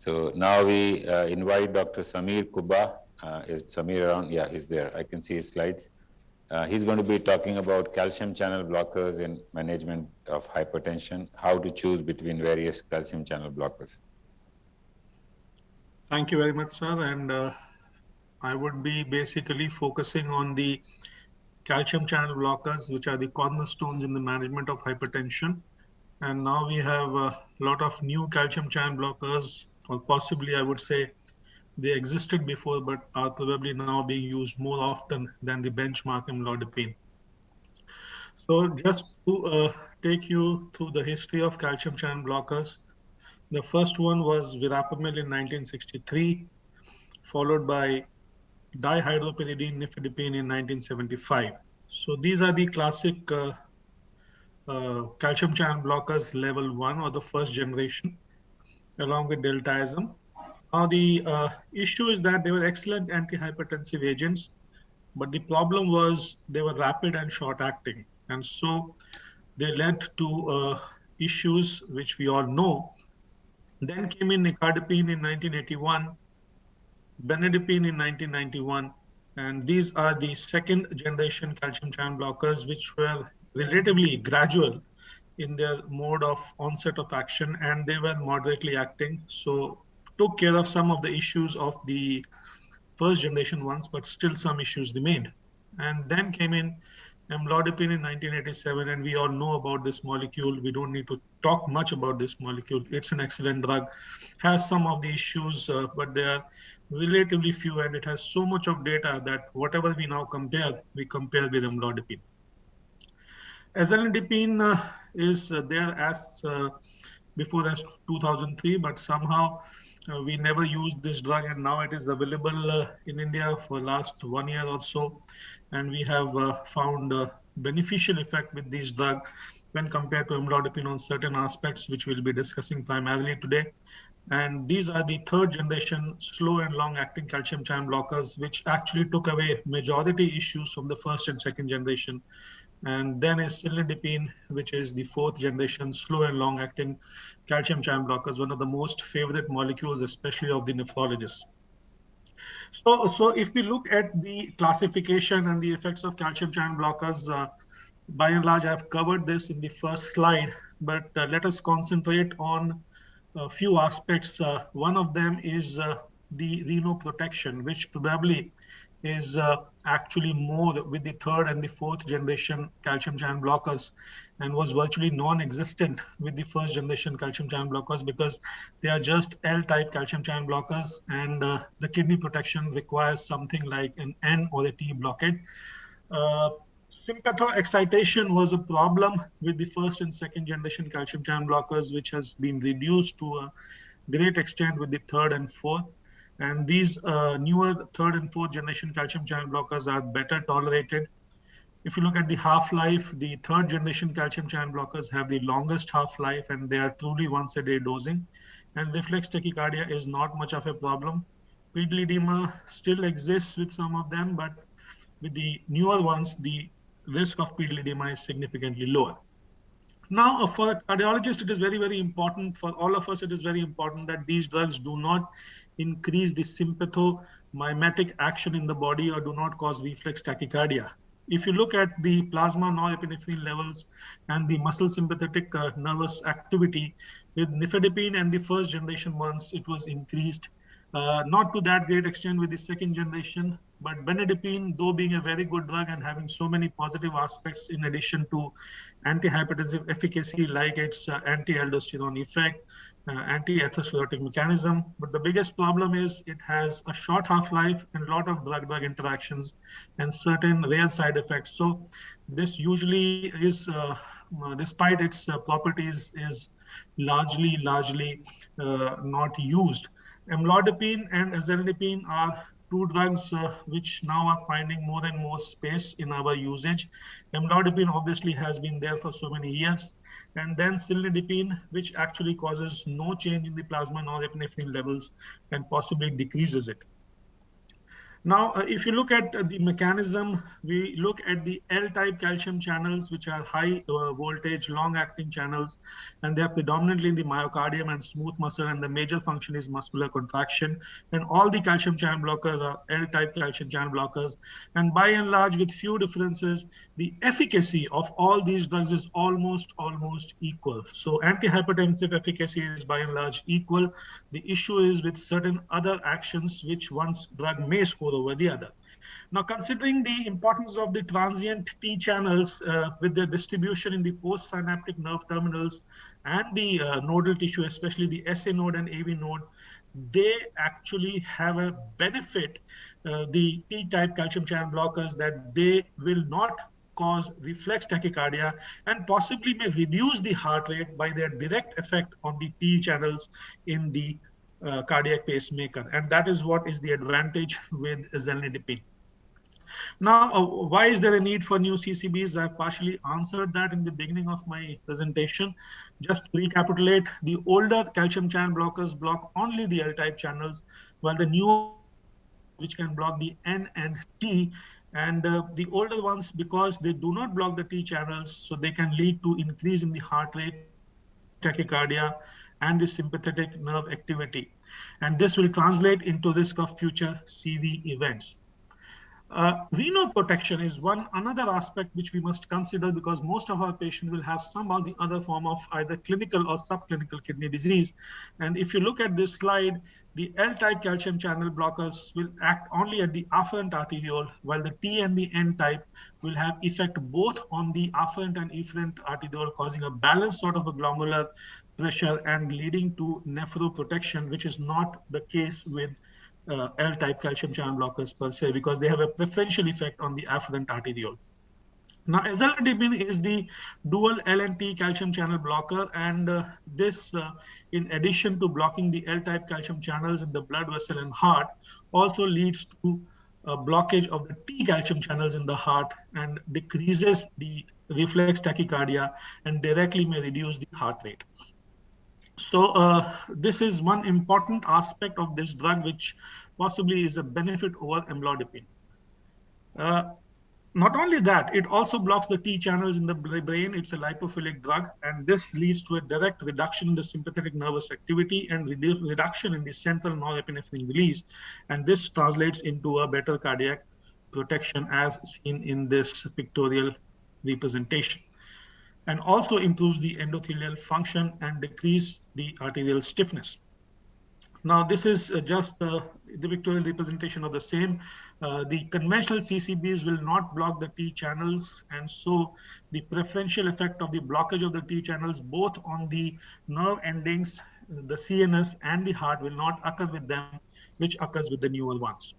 So now we invite Dr. Sameer Kubba. Is Sameer around? Yeah, he's there. I can see his slides. He's going to be talking about calcium channel blockers in management of hypertension, how to choose between various calcium channel blockers. Thank you very much, sir. And I would be basically focusing on the calcium channel blockers, which are the cornerstones in the management of hypertension. And now we have a lot of new calcium channel blockers, or possibly I would say they existed before, but are probably now being used more often than the benchmark amlodipine. So just to take you through the history of calcium channel blockers, the first one was verapamil in 1963, followed by dihydropyridine nifedipine in 1975. So these are the classic calcium channel blockers level 1 or the first generation, along with deltaism. Now the issue is that they were excellent antihypertensive agents, but the problem was they were rapid and short acting. And so they led to issues which we all know. Then came in nicardipine in 1981, benedipine in 1991, and these are the second generation calcium channel blockers, which were relatively gradual in their mode of onset of action, and they were moderately acting. So took care of some of the issues of the first generation ones, but still some issues remained. And then came in amlodipine in 1987, and we all know about this molecule. We don't need to talk much about this molecule. It's an excellent drug, has some of the issues, but they are relatively few, and it has so much of data that whatever we now compare, we compare with amlodipine. Ezellindipine is there as before as 2003, but somehow we never used this drug, and now it is available in India for last 1 year or so, and we have found beneficial effect with this drug when compared to amlodipine on certain aspects, which we'll be discussing primarily today. And these are the third generation slow and long acting calcium channel blockers, which actually took away majority issues from the first and second generation. And then is cilnidipine, which is the fourth generation slow and long acting calcium channel blockers, one of the most favorite molecules, especially of the nephrologists. So if we look at the classification and the effects of calcium channel blockers, by and large, I've covered this in the first slide, but let us concentrate on a few aspects. One of them is the renoprotection, which probably is actually more with the third and the fourth generation calcium channel blockers, and was virtually non-existent with the first generation calcium channel blockers, because they are just L-type calcium channel blockers, and the kidney protection requires something like an N or a T blockade. Sympathoexcitation was a problem with the first and second generation calcium channel blockers, which has been reduced to a great extent with the third and fourth. And these newer third and fourth generation calcium channel blockers are better tolerated. If you look at the half-life, the third generation calcium channel blockers have the longest half-life, and they are truly once a day dosing. And reflex tachycardia is not much of a problem. Pedal edema still exists with some of them, but with the newer ones, the risk of pedal edema is significantly lower. Now, for a cardiologist, it is very, very important. For all of us, it is very important that these drugs do not increase the sympathomimetic action in the body or do not cause reflex tachycardia. If you look at the plasma norepinephrine levels and the muscle sympathetic nervous activity with nifedipine and the first generation ones, it was increased. Not to that great extent with the second generation, but benedipine, though being a very good drug and having so many positive aspects in addition to antihypertensive efficacy, like its anti-aldosterone effect, anti-atherosclerotic mechanism. But the biggest problem is it has a short half-life and a lot of drug-drug interactions and certain rare side effects. So this usually is, despite its properties, is largely not used. Amlodipine and ezellindipine are two drugs which now are finding more and more space in our usage. Amlodipine obviously has been there for so many years. And then cilnidipine, which actually causes no change in the plasma norepinephrine levels and possibly decreases it. Now, if you look at the mechanism, we look at the L-type calcium channels, which are high voltage, long-acting channels, and they are predominantly in the myocardium and smooth muscle, and the major function is muscular contraction. And all the calcium channel blockers are L-type calcium channel blockers. And by and large, with few differences, the efficacy of all these drugs is almost equal. So antihypertensive efficacy is by and large equal. The issue is with certain other actions which one drug may score over the other. Now, considering the importance of the transient T channels with their distribution in the postsynaptic nerve terminals and the nodal tissue, especially the SA node and AV node, they actually have a benefit, the T-type calcium channel blockers, that they will not cause reflex tachycardia and possibly may reduce the heart rate by their direct effect on the T channels in the cardiac pacemaker. And that is what is the advantage with zolnidipine. Now, why is there a need for new CCBs? I've partially answered that in the beginning of my presentation. Just to recapitulate, the older calcium channel blockers block only the L-type channels, while the new, which can block the N and T, and the older ones, because they do not block the T channels, so they can lead to increase in the heart rate, tachycardia, and the sympathetic nerve activity. And this will translate into risk of future CV events. Renal protection is another aspect which we must consider, because most of our patients will have some or the other form of either clinical or subclinical kidney disease. And if you look at this slide, the L-type calcium channel blockers will act only at the afferent arteriole, while the T and the N-type will have effect both on the afferent and efferent arteriole, causing a balanced sort of a glomerular pressure and leading to nephroprotection, which is not the case with L-type calcium channel blockers per se, because they have a preferential effect on the afferent arteriole. Now, ezellonidipine is the dual L and T calcium channel blocker, and this, in addition to blocking the L-type calcium channels in the blood vessel and heart, also leads to a blockage of the T calcium channels in the heart and decreases the reflex tachycardia and directly may reduce the heart rate. So this is one important aspect of this drug, which possibly is a benefit over amlodipine. Not only that, it also blocks the T channels in the brain. It's a lipophilic drug, and this leads to a direct reduction in the sympathetic nervous activity and reduction in the central norepinephrine release. And this translates into a better cardiac protection, as seen in this pictorial representation, and also improves the endothelial function and decrease the arterial stiffness. Now, this is just the pictorial representation of the same. The conventional CCBs will not block the T channels, and so the preferential effect of the blockage of the T channels, both on the nerve endings, the CNS, and the heart, will not occur with them, which occurs with the newer ones.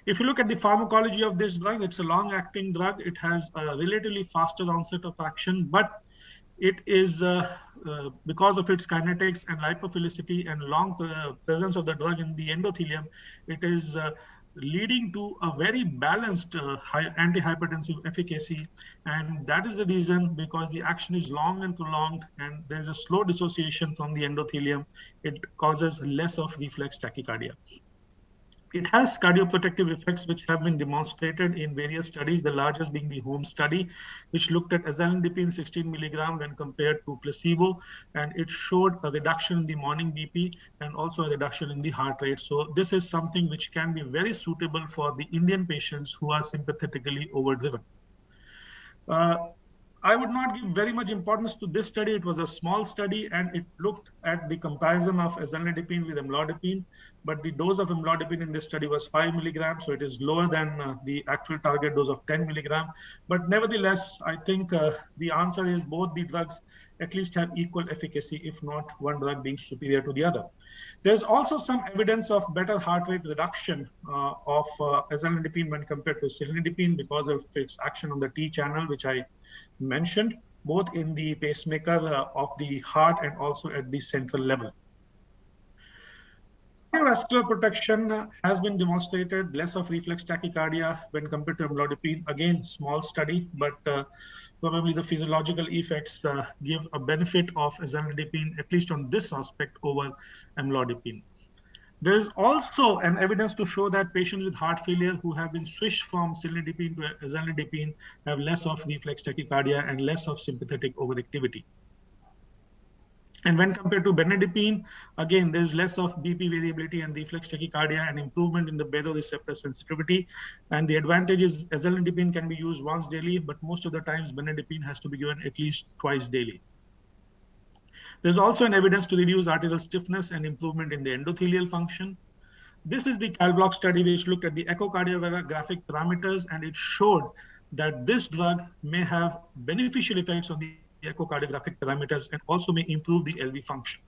If you look at the pharmacology of this drug, it's a long-acting drug. It has a relatively faster onset of action, but it is, because of its kinetics and lipophilicity and long presence of the drug in the endothelium, it is leading to a very balanced antihypertensive efficacy. And that is the reason, because the action is long and prolonged and there's a slow dissociation from the endothelium, it causes less of reflex tachycardia. It has cardioprotective effects which have been demonstrated in various studies, the largest being the HOME study, which looked at ezellonidipine 16 milligram when compared to placebo, and it showed a reduction in the morning BP and also a reduction in the heart rate. So this is something which can be very suitable for the Indian patients who are sympathetically overdriven. I would not give very much importance to this study. It was a small study, and it looked at the comparison of ezellonidipine with amlodipine, but the dose of amlodipine in this study was 5 milligrams, so it is lower than the actual target dose of 10 milligram. But nevertheless, I think the answer is both the drugs at least have equal efficacy, if not one drug being superior to the other. There's also some evidence of better heart rate reduction of ezellonidipine when compared to cilnidipine, because of its action on the T channel, which I mentioned, both in the pacemaker of the heart and also at the central level. Cardiovascular protection has been demonstrated, less of reflex tachycardia when compared to amlodipine. Again, small study, but probably the physiological effects give a benefit of ezellonidipine, at least on this aspect, over amlodipine. There is also an evidence to show that patients with heart failure who have been switched from cilnidipine to ezellindipine have less of reflex tachycardia and less of sympathetic overactivity. And when compared to benzodiazepine, again, there's less of BP variability and reflex tachycardia and improvement in the baroreceptor sensitivity. And the advantage is ezellindipine can be used once daily, but most of the times benzodiazepine has to be given at least twice daily. There's also an evidence to reduce arterial stiffness and improvement in the endothelial function. This is the CalBlock study which looked at the echocardiographic parameters, and it showed that this drug may have beneficial effects on the echocardiographic parameters and also may improve the LV function.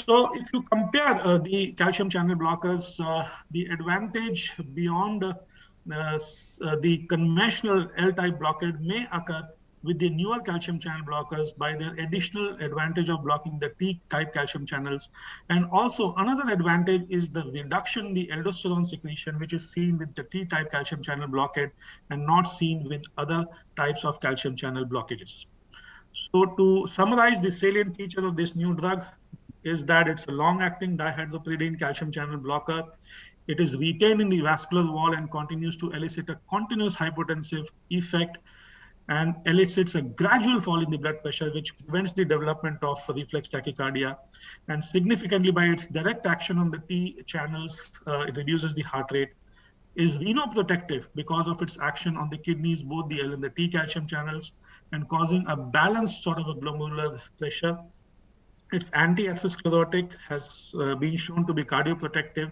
So if you compare the calcium channel blockers, the advantage beyond the conventional L-type blockade may occur with the newer calcium channel blockers by their additional advantage of blocking the T-type calcium channels. And also another advantage is the reduction in the aldosterone secretion, which is seen with the T-type calcium channel blockade and not seen with other types of calcium channel blockages. So to summarize, the salient feature of this new drug is that it's a long-acting dihydropyridine calcium channel blocker. It is retained in the vascular wall and continues to elicit a continuous hypotensive effect and elicits a gradual fall in the blood pressure, which prevents the development of reflex tachycardia. And significantly, by its direct action on the T channels, it reduces the heart rate, is renoprotective because of its action on the kidneys, both the L and the T calcium channels, and causing a balanced sort of a glomerular pressure. Its anti-atherosclerotic has been shown to be cardioprotective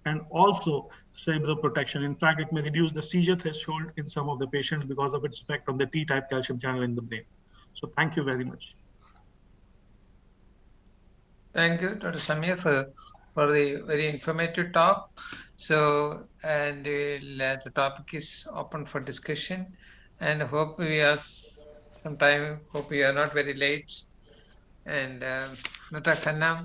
and also cerebroprotection. In fact, it may reduce the seizure threshold in some of the patients because of its effect on the T-type calcium channel in the brain. So thank you very much. Thank you, Dr. Samir, for the very informative talk. So, and the topic is open for discussion, and hope we have some time, hope we are not very late. And Dr. Khanna,